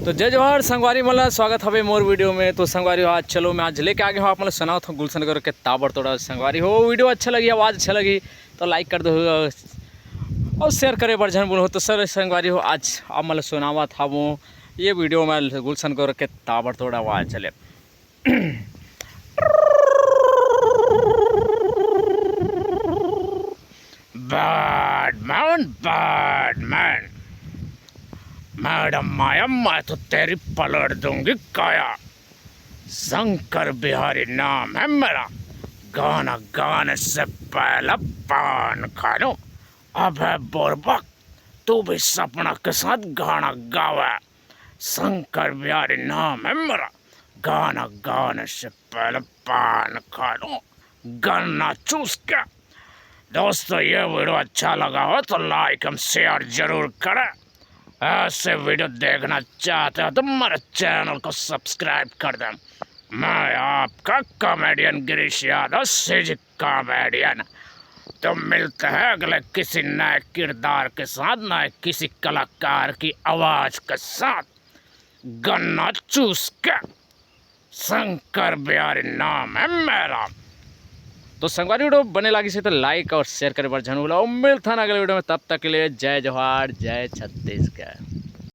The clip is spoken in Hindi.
तो जय जवाहर संगवारी मला स्वागत हवे मोर वीडियो में। तो संगवारी हो आज चलो मैं आज लेके आगे हो आप मतलब सुनाओ तो गुलशन करो के ताबड़ तोड़ा संगवारी हो। वीडियो अच्छा लगी आवाज़ अच्छा लगी तो लाइक कर दो और शेयर करे बर्जन बोलो। तो सर संगवारी हो आज आप मतलब सुनावा था वो ये वीडियो में गुलशन करो के ताबड़ तोड़ा आवाज़ चले। बैड मैन मैडम माया मैं तो तेरी पलट दूंगी काया। शंकर बिहारी नाम है मेरा, गाना गाने से पहले पान खा लो। अब है बुर्बक तू भी सपना के साथ गाना गावे। शंकर बिहारी नाम है मेरा, गाना गाने से पहले पान खा लो, गन्ना चूस के। दोस्तों ये वीडियो अच्छा लगा हो तो लाइक एंड शेयर जरूर करें। ऐसे वीडियो देखना चाहते हो तो मेरे चैनल को सब्सक्राइब कर दें। मैं आपका कॉमेडियन गिरीश यादव सिज कॉमेडियन। तो मिलते हैं अगले किसी नए किरदार के साथ, नए किसी कलाकार की आवाज़ के साथ, गन्ना चूस के। शंकर बिहारी नाम है मेरा। तो संगवारी वीडियो बने लगी से तो लाइक और शेयर करे पर जरूर। मिलता है अगले वीडियो में, तब तक के लिए जय जवाहर जय छत्तीसगढ़।